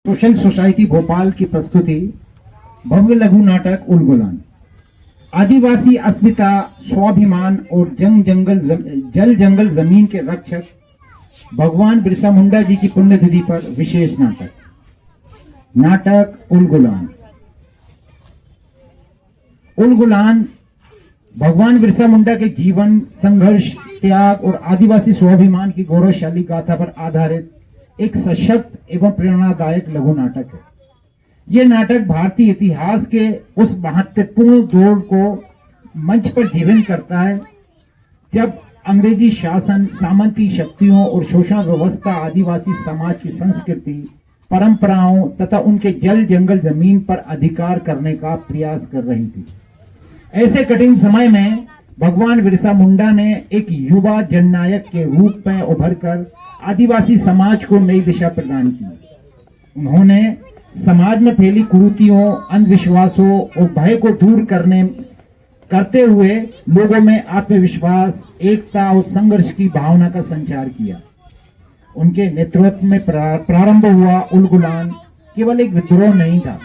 Social society Bhopal की प्रस्तुति भव्य लघु नाटक उलगुलान। आदिवासी अस्मिता, स्वाभिमान और जल जंगल जमीन के रक्षक भगवान बिरसा मुंडा जी की पुण्यतिथि पर विशेष नाटक उलगुलान। उलगुलान भगवान बिरसा मुंडा के जीवन, संघर्ष, त्याग और आदिवासी स्वाभिमान की गौरवशाली गाथा पर आधारित एक सशक्त एवं प्रेरणादायक लघु नाटक है। यह नाटक भारतीय इतिहास के उस महत्वपूर्ण दौर को मंच पर जीवंत करता है जब अंग्रेजी शासन, सामंती शक्तियों और शोषण व्यवस्था आदिवासी समाज की संस्कृति, परंपराओं तथा उनके जल जंगल जमीन पर अधिकार करने का प्रयास कर रही थी। ऐसे कठिन समय में भगवान बिरसा मुंडा ने एक युवा जननायक के रूप में उभरकर आदिवासी समाज को नई दिशा प्रदान की। उन्होंने समाज में फैली कुरीतियों, अंधविश्वासों और भय को दूर करते हुए लोगों में आत्मविश्वास, एकता और संघर्ष की भावना का संचार किया। उनके नेतृत्व में प्रारंभ हुआ उलगुलान केवल एक विद्रोह नहीं था,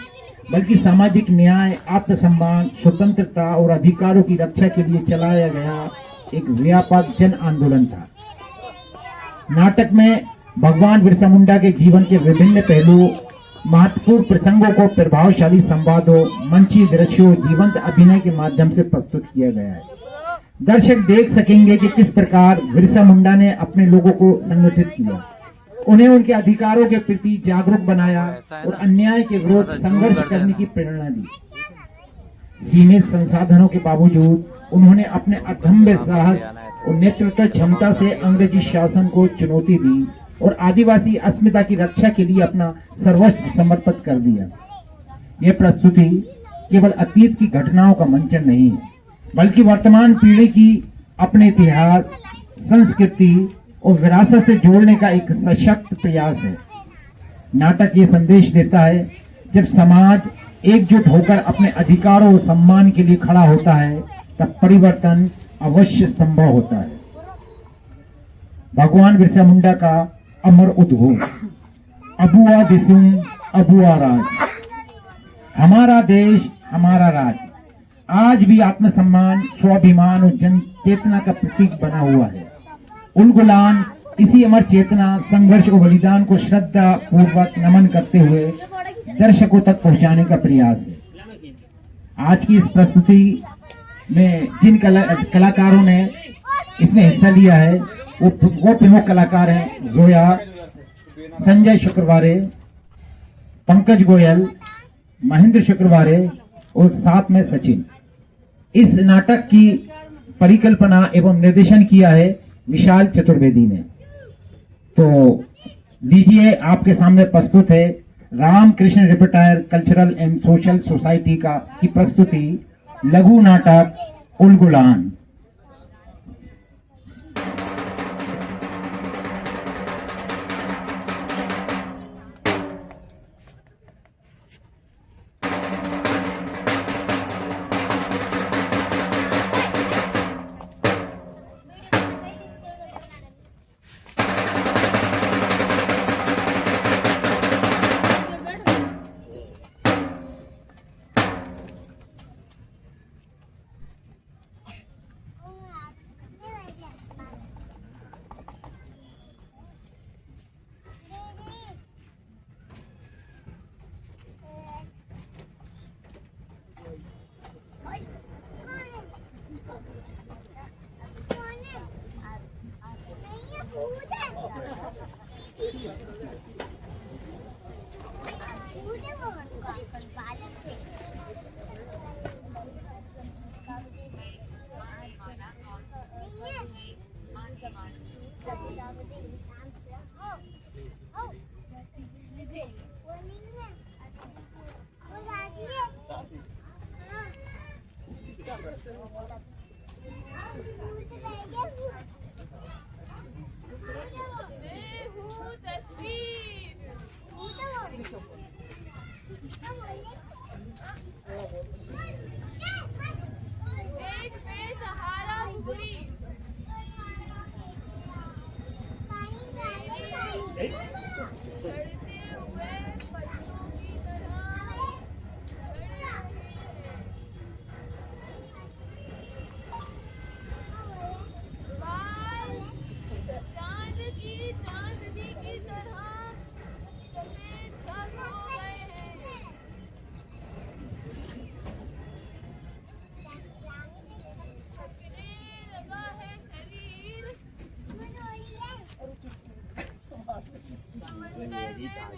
बल्कि सामाजिक न्याय, आत्मसम्मान, स्वतंत्रता और अधिकारों की रक्षा के लिए चलाया गया एक व्यापक जन आंदोलन था। नाटक में भगवान बिरसा मुंडा के जीवन के विभिन्न पहलुओं, महत्वपूर्ण प्रसंगों को प्रभावशाली संवादों, मंची दृश्यों, जीवंत अभिनय के माध्यम से प्रस्तुत किया गया है। दर्शक देख सकेंगे कि किस प्रकार बिरसा मुंडा ने अपने लोगों को संगठित किया, उन्हें उनके अधिकारों के प्रति जागरूक बनाया और अन्याय के विरुद्ध संघर्ष करने की प्रेरणा दी। सीमित संसाधनों के बावजूद उन्होंने अपने अदम्य साहस और नेतृत्व क्षमता से अंग्रेजी शासन को चुनौती दी और आदिवासी अस्मिता की रक्षा के लिए अपना सर्वस्व समर्पित कर दिया। यह प्रस्तुति केवल अतीत की घटनाओं का मंचन नहीं है, बल्कि वर्तमान पीढ़ी की अपने इतिहास, संस्कृति और विरासत से जोड़ने का एक सशक्त प्रयास है। नाटक ये संदेश देता है, जब समाज एकजुट होकर अपने अधिकारों और सम्मान के लिए खड़ा होता है, तब परिवर्तन अवश्य संभव होता है। भगवान बिरसा मुंडा का अमर उद्घोष, अबुआ दिसुम अबुआ राज, हमारा देश हमारा राज, आज भी आत्मसम्मान, स्वाभिमान और जन चेतना का प्रतीक बना हुआ है। उलगुलान इसी अमर चेतना, संघर्ष और बलिदान को श्रद्धा पूर्वक नमन करते हुए दर्शकों तक पहुंचाने का प्रयास है। आज की इस प्रस्तुति में जिन कलाकारों ने इसमें हिस्सा लिया है वो प्रमुख कलाकार हैं जोया, संजय शुक्रवारे, पंकज गोयल, महेंद्र शुक्रवारे और साथ में सचिन। इस नाटक की परिकल्पना एवं निर्देशन किया है विशाल चतुर्वेदी ने। तो लीजिए, आपके सामने प्रस्तुत है Ramkrishna retired cultural and social society की प्रस्तुति लघु नाटक उलगुलान।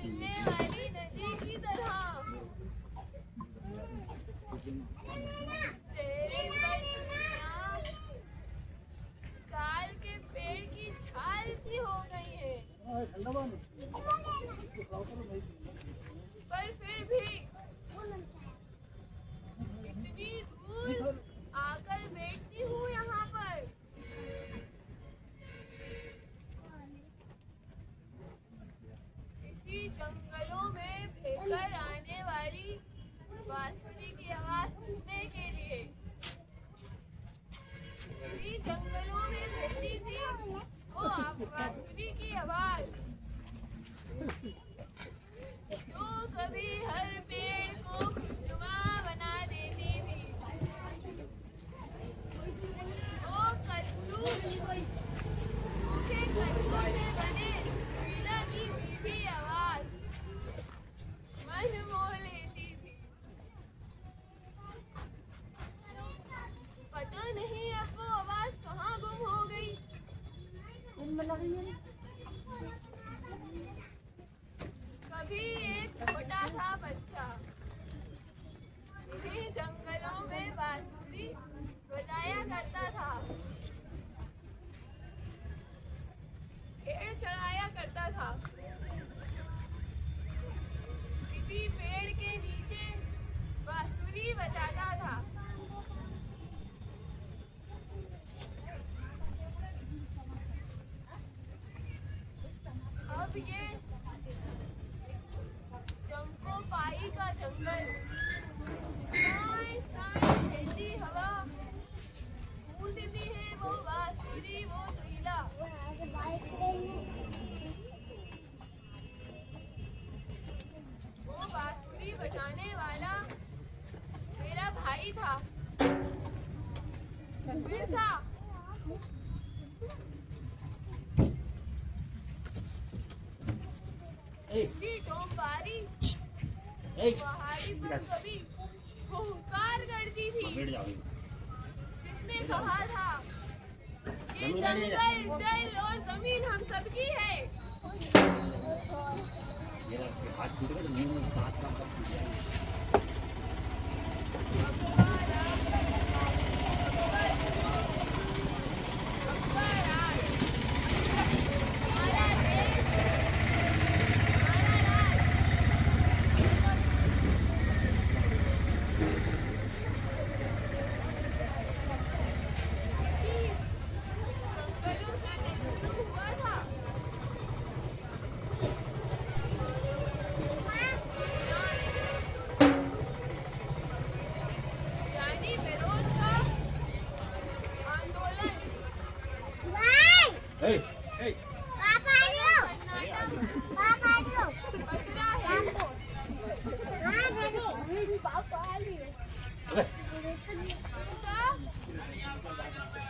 मिलने वाली नदी की तरह। चेहरे पर चुन्नियां साल के पेड़ की छाल सी हो गई है, पर फिर भी इतनी दूर आकर बैठती हूँ यहाँ पर। इसी जंगलों में बहकर आने वाली बांसुरी की आवाज सुनने के लिए। इसी जंगलों में बहती थी वो बांसुरी की आवाज, जो कभी हर पेड़ को खुशनुमा बना देती थी। वो कद्दू, सूखे कद्दू से बने शीला की मीठी आवाज मन मोह लेती थी। पता नहीं अब वो आवाज कहाँ गुम हो गई। कभी एक छोटा सा बच्चा इन्हीं जंगलों में बांसुरी बजाया करता था, पेड़ चढ़ाया करता था। किसी पेड़ के नीचे बांसुरी बजाता था। अब ये चंकोपाई का जंगल, साए साए ठंडी हवा, गूंजती है वो बांसुरी वो तबला। वो बांसुरी बजाने वाला मेरा भाई था, बिरसा। इसी डोंबारी पहाड़ी पर कभी हुंकार गर्जी थी, जिसने कहा था ये जंगल, जल और जमीन हम सबकी है।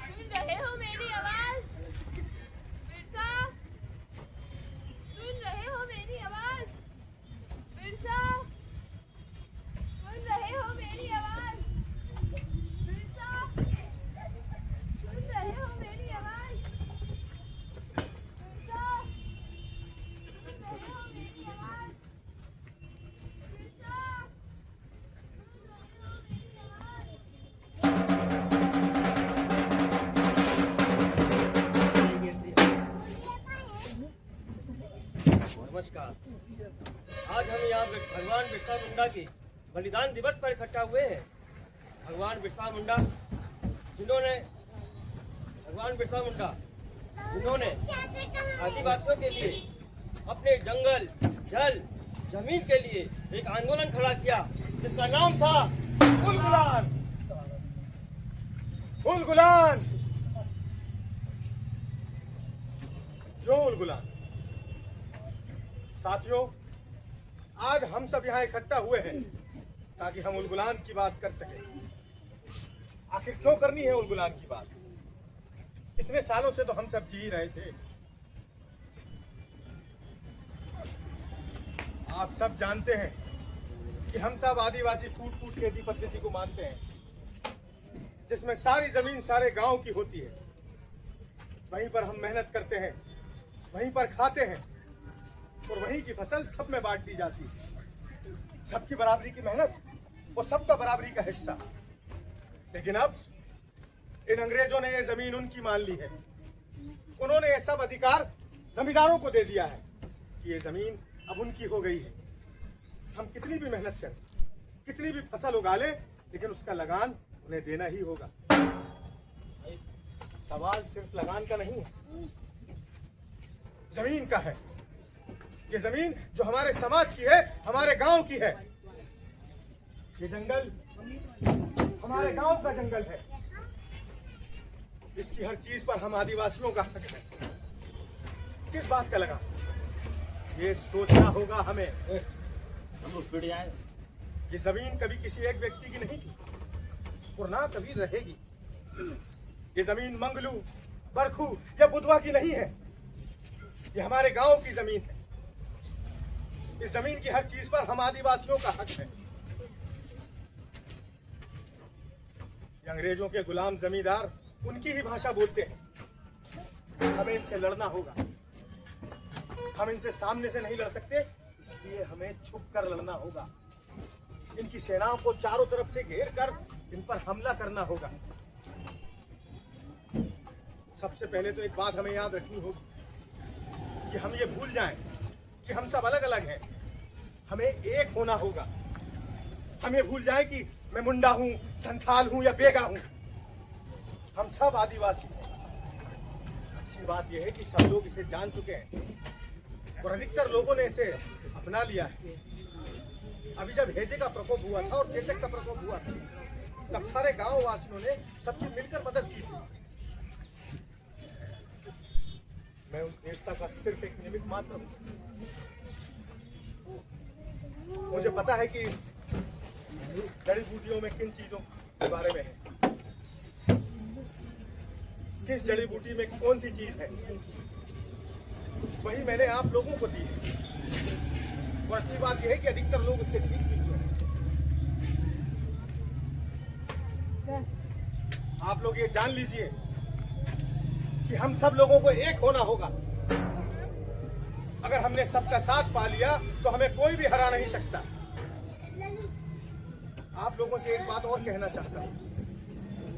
सुन रहे हो मेरी आवाज? बिरसा, सुन रहे हो मेरी आवाज? बिरसा, सुन रहे हो मेरी आवाज? बिरसा, सुन रहे हो मेरी आवाज? बिरसा, सुन रहे हो मेरी आवाज? बिरसा, सुन रहे हो मेरी आवाज? नमस्कार। आज हम यहाँ भगवान बिरसा मुंडा के बलिदान दिवस पर इकट्ठा हुए हैं। भगवान बिरसा मुंडा जिन्होंने आदिवासियों के लिए अपने जंगल, जल, जमीन के लिए एक आंदोलन खड़ा किया, जिसका नाम था उलगुलान। उलगुलान, जो उलगुलान। साथियों, आज हम सब यहाँ इकट्ठा हुए हैं ताकि हम उलगुलान की बात कर सकें। आखिर क्यों करनी है उलगुलान की बात? इतने सालों से तो हम सब जी रहे थे। आप सब जानते हैं कि हम सब आदिवासी टूट टूट के अधिपति को मानते हैं, जिसमें सारी जमीन सारे गांव की होती है। वहीं पर हम मेहनत करते हैं, वहीं पर खाते हैं। और वहीं की फसल सब में बांट दी जाती है। सबकी बराबरी की मेहनत और सबका बराबरी का हिस्सा। लेकिन अब इन अंग्रेजों ने ये जमीन उनकी मान ली है। उन्होंने ये सब अधिकार जमींदारों को दे दिया है कि ये जमीन अब उनकी हो गई है। हम कितनी भी मेहनत करें, कितनी भी फसल उगा लें, लेकिन उसका लगान उन्हें देना ही होगा। सवाल सिर्फ लगान का नहीं है, जमीन का है। ये जमीन जो हमारे समाज की है, हमारे गांव की है। ये जंगल हमारे गांव का जंगल है। इसकी हर चीज पर हम आदिवासियों का हक है। किस बात का लगा, ये सोचना होगा हमें। ये जमीन कभी किसी एक व्यक्ति की नहीं थी और ना कभी रहेगी। ये जमीन मंगलू, बरखू या बुधवा की नहीं है। ये हमारे गांव की जमीन है। इस जमीन की हर चीज पर हम आदिवासियों का हक है। ये अंग्रेजों के गुलाम जमींदार उनकी ही भाषा बोलते हैं। हमें इनसे लड़ना होगा। हम इनसे सामने से नहीं लड़ सकते, इसलिए हमें छुप कर लड़ना होगा। इनकी सेनाओं को चारों तरफ से घेर कर इन पर हमला करना होगा। सबसे पहले तो एक बात हमें याद रखनी होगी कि हम ये भूल जाएं कि हम सब अलग अलग हैं। हमें एक होना होगा। हम ये भूल जाएं कि मैं मुंडा हूं, संथाल हूं या बेगा हूं। हम सब आदिवासी हैं। अच्छी बात यह है कि सब लोग इसे जान चुके हैं और अधिकतर लोगों ने इसे अपना लिया है। अभी जब हेजे का प्रकोप हुआ था और चेचक का प्रकोप हुआ था, तब सारे गांव वासियों ने सबकी मिलकर मदद की थी। मैं उस देवता का सिर्फ एक निमित्त मात्र हूं। मुझे पता है कि जड़ी बूटियों में किन चीजों के बारे में है, किस जड़ी बूटी में कौन सी चीज है, वही मैंने आप लोगों को दी है। और अच्छी बात यह है कि अधिकतर लोग उससे ठीक भी हुए। आप लोग ये जान लीजिए कि हम सब लोगों को एक होना होगा। अगर हमने सबका साथ पा लिया तो हमें कोई भी हरा नहीं सकता। आप लोगों से एक बात और कहना चाहता हूं,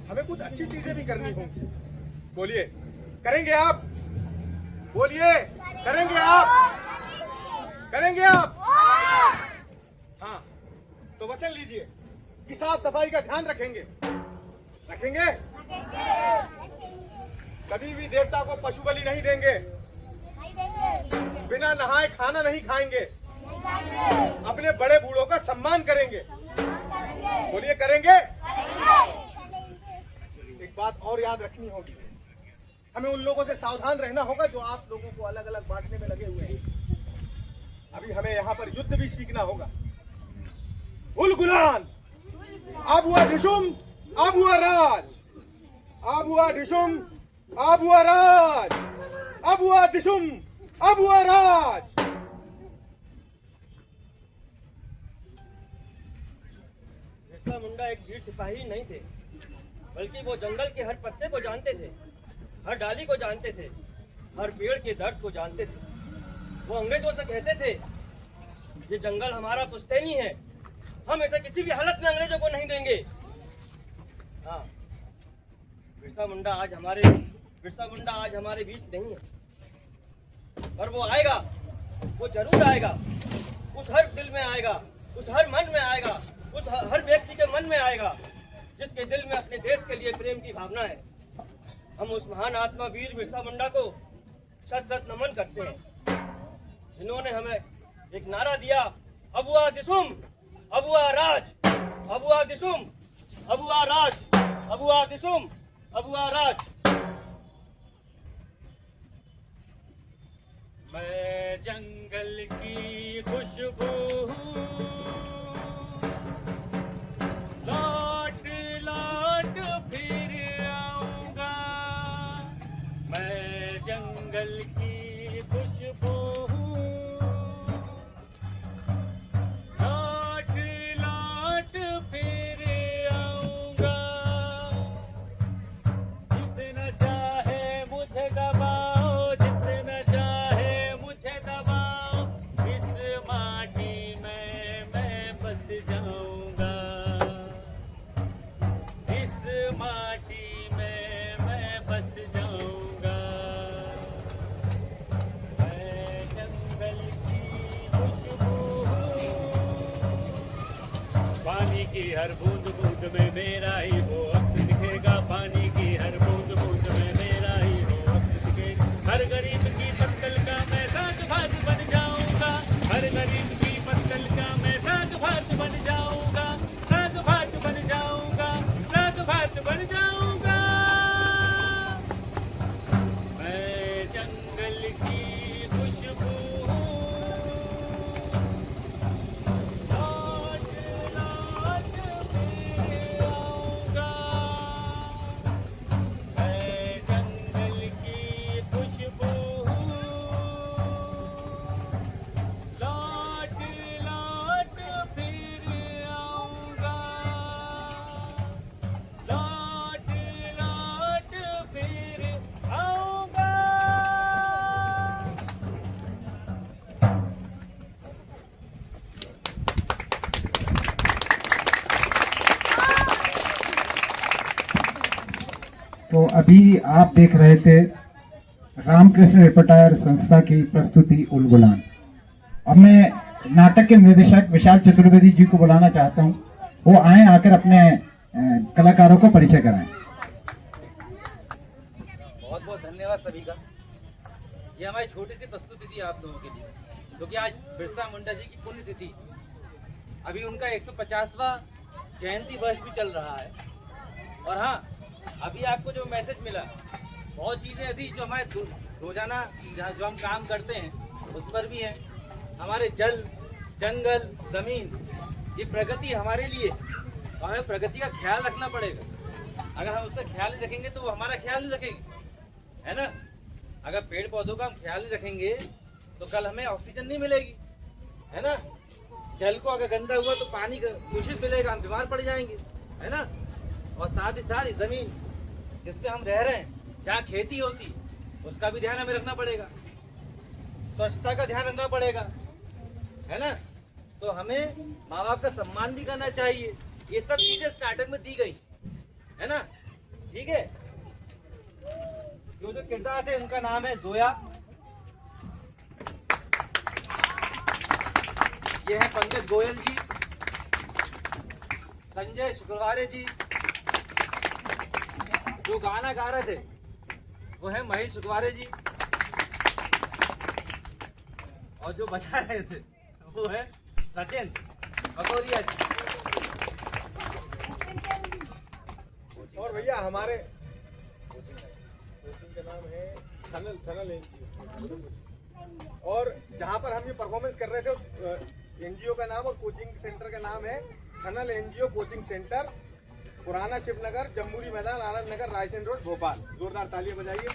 हमें कुछ अच्छी चीजें भी करनी होंगी। बोलिए, करेंगे आप? बोलिए, करेंगे आप? करेंगे आप? हाँ, तो वचन लीजिए कि साफ सफाई का ध्यान रखेंगे। रखेंगे? कभी भी देवता को पशु बलि नहीं देंगे। बिना नहाए खाना नहीं खाएंगे। अपने बड़े बूढ़ों का सम्मान करेंगे। बोलिए, करेंगे? एक बात और याद रखनी होगी, हमें उन लोगों से सावधान रहना होगा जो आप लोगों को अलग अलग बांटने में लगे हुए हैं। अभी हमें यहाँ पर युद्ध भी सीखना होगा। उलगुलान, अब हुआ डिशुम, अब हुआ राज। अब हुआ डिशुम, अब हुआ राज। अब हुआ डिशुम, अब हुआ राज। बिरसा मुंडा एक वीर सिपाही नहीं थे, बल्कि वो जंगल के हर पत्ते को जानते थे, हर डाली को जानते थे, हर पेड़ के दर्द को जानते थे। वो अंग्रेजों से कहते थे, ये जंगल हमारा पुश्तैनी है, हम इसे किसी भी हालत में अंग्रेजों को नहीं देंगे। हाँ, बिरसा मुंडा आज हमारे बीच नहीं है, पर वो आएगा, वो जरूर आएगा। उस हर दिल में आएगा, उस हर मन में आएगा, उस हर व्यक्ति के मन में आएगा जिसके दिल में अपने देश के लिए प्रेम की भावना है। हम उस महान आत्मा वीर बिरसा मुंडा को शत शत नमन करते हैं, जिन्होंने हमें एक नारा दिया, अब हुआ दिसुम, अब हुआ राज। अब हुआ दिसुम, अब हुआ राज। अब हुआ दिसुम, अब हुआ राज। मैं जंगल की खुशबू हूँ, लौट लौट फिर आऊंगा। मैं जंगल की खुशबू हूँ, लौट लौट फिर आऊंगा। जितना चाहे मुझे दबाओ, जितना चाहे मुझे दबाओ, पानी की हर बूंद बूंद में मेरा ही वो अक्स दिखेगा, पानी की हर बूंद बूंद में मेरा ही वो अक्स दिखेगा। हर गरीब की पत्तल का मैं साग भात बन जाऊंगा, हर गरीब की पत्तल का मैं साग भात बन जाऊंगा, साग भात बन जाऊंगा, साग भात बन जाऊंगा। मैं जंगल की खुशबू हूँ, लौट लौट फिर आऊंगा। मैं जंगल की खुशबू हूँ, लौट लौट फिर आऊंगा, लौट लौट फिर आऊंगा। तो अभी आप देख रहे थे रामकृष्ण रिपर्टायर संस्था की प्रस्तुति उलगुलान। अब मैं नाटक के निर्देशक विशाल चतुर्वेदी जी को बुलाना चाहता हूं, वो आए आकर अपने कलाकारों को परिचय कराएं। बहुत बहुत धन्यवाद सभी का। ये हमारी छोटी सी प्रस्तुति थी आप लोगों के लिए, क्योंकि आज बिरसा मुंडा जी की पुण्यतिथि, अभी उनका 150वां जयंती वर्ष भी चल रहा है। और हाँ, अभी आपको जो मैसेज मिला, बहुत चीज़ें ऐसी जो हमारे रोजाना जहाँ जो हम काम करते हैं उस पर भी है। हमारे जल, जंगल, जमीन, ये प्रगति हमारे लिए, और हमें प्रगति का ख्याल रखना पड़ेगा। अगर हम उसका ख्याल नहीं रखेंगे तो वो हमारा ख्याल नहीं रखेंगे, है ना। अगर पेड़ पौधों का हम ख्याल नहीं रखेंगे तो कल हमें ऑक्सीजन नहीं मिलेगी, है ना। जल को अगर गंदा हुआ तो पानी दूषित मिलेगा, हम बीमार पड़ जाएंगे, है ना। और साथ ही साथ जमीन जिसपे हम रह रहे हैं, जहाँ खेती होती, उसका भी ध्यान हमें रखना पड़ेगा, स्वच्छता का ध्यान रखना पड़ेगा, है ना। तो हमें माँ बाप का सम्मान भी करना चाहिए। ये सब चीजें स्टार्टअप में दी गई, है ना। ठीक है। जो किरदार थे उनका नाम है जोया, ये है पंकज गोयल जी, संजय शुक्रवारे जी। जो गाना गा रहे थे वो है महेश शुक्रवारे जी, और जो बजा रहे थे वो है सचिन भगोरिया जी। और भैया हमारे कोचिंग का नाम है थनल एनजीओ, और जहाँ पर हम ये परफॉर्मेंस कर रहे थे उस एनजीओ का नाम और कोचिंग सेंटर का नाम है थनल एनजीओ कोचिंग सेंटर, पुराना शिवनगर, जम्बूरी मैदान, आनंद नगर, रायसेन रोड, भोपाल। जोरदार तालियां बजाइए।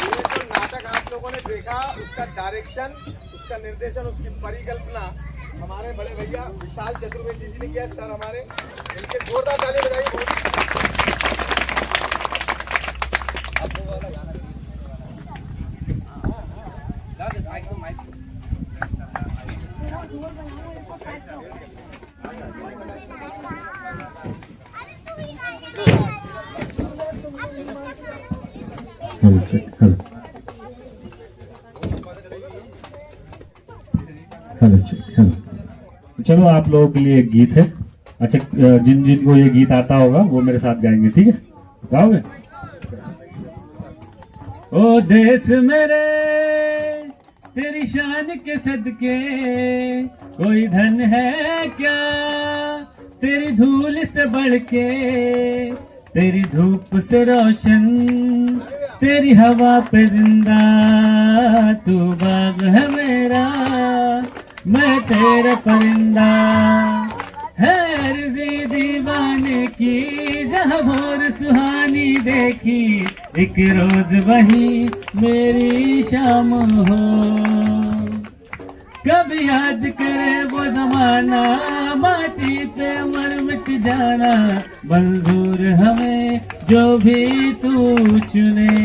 ये जो नाटक आप लोगों ने देखा, उसका डायरेक्शन, उसका निर्देशन, उसकी परिकल्पना हमारे बड़े भैया विशाल चतुर्वेदी जी ने किया। सर हमारे, इनके जोरदार तालियां बजाइए। चलो आप लोगों के लिए एक गीत है। अच्छा, जिन जिन को ये गीत आता होगा वो मेरे साथ गाएंगे, ठीक है? गाओगे? ओ देश मेरे तेरी शान के सदके कोई धन है क्या, तेरी धूल से बढ़ के, तेरी धूप से रोशन, तेरी हवा पे जिंदा, तू बाग है मेरा, मैं तेरा परिंदा। है अर्ज़ी दीवाने की जहाँ भोर सुहानी देखी, एक रोज वही मेरी शाम हो। कब याद करे वो जमाना, माटी पे मर मिट जाना, मंजूर हमें जो भी तू चुने।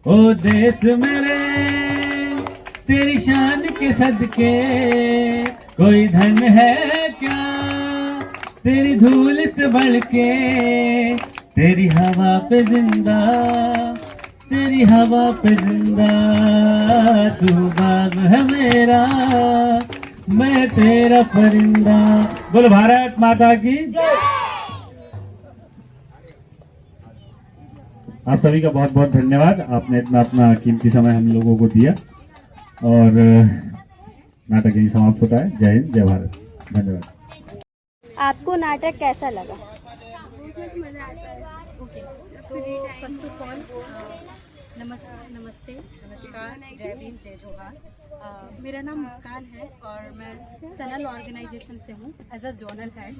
ओ देश मेरे तेरी शान के सदके कोई धन है क्या, तेरी धूल से बढ़ के, तेरी हवा पे जिंदा, तेरी हवा पे जिंदा, तू बाग है मेरा, मैं तेरा परिंदा। बोलो भारत माता की। आप सभी का बहुत बहुत धन्यवाद, आपने इतना अपना कीमती समय हम लोगों को दिया। और नाटक यहीं समाप्त होता है। जय हिंद, जय भारत, धन्यवाद। आपको नाटक कैसा लगा? बहुत मजा आता है। ओके, तो फर्स्ट ऑफ ऑल नमस्ते, नमस्कार, जय भीम, जय जोहार। मेरा नाम मुस्कान है और मैं टनल ऑर्गेनाइजेशन से हूँ एज अ जोनल हेड।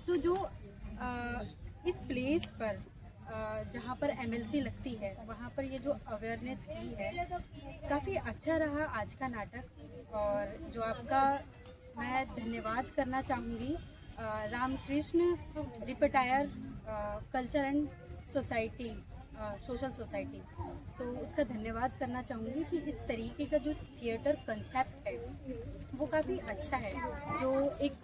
सो जो इस प्लेस पर जहाँ पर MLC लगती है वहाँ पर ये जो अवेयरनेस की है, काफ़ी अच्छा रहा आज का नाटक। और जो आपका मैं धन्यवाद करना चाहूँगी Ramkrishna retired culture and society, social society, तो उसका धन्यवाद करना चाहूँगी कि इस तरीके का जो थिएटर कंसेप्ट है वो काफ़ी अच्छा है, जो एक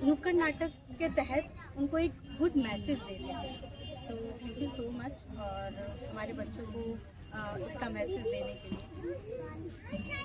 नुक्कड़ नाटक के तहत उनको एक गुड मैसेज देते हैं। तो थैंक यू सो मच और हमारे बच्चों को इसका मैसेज देने के लिए।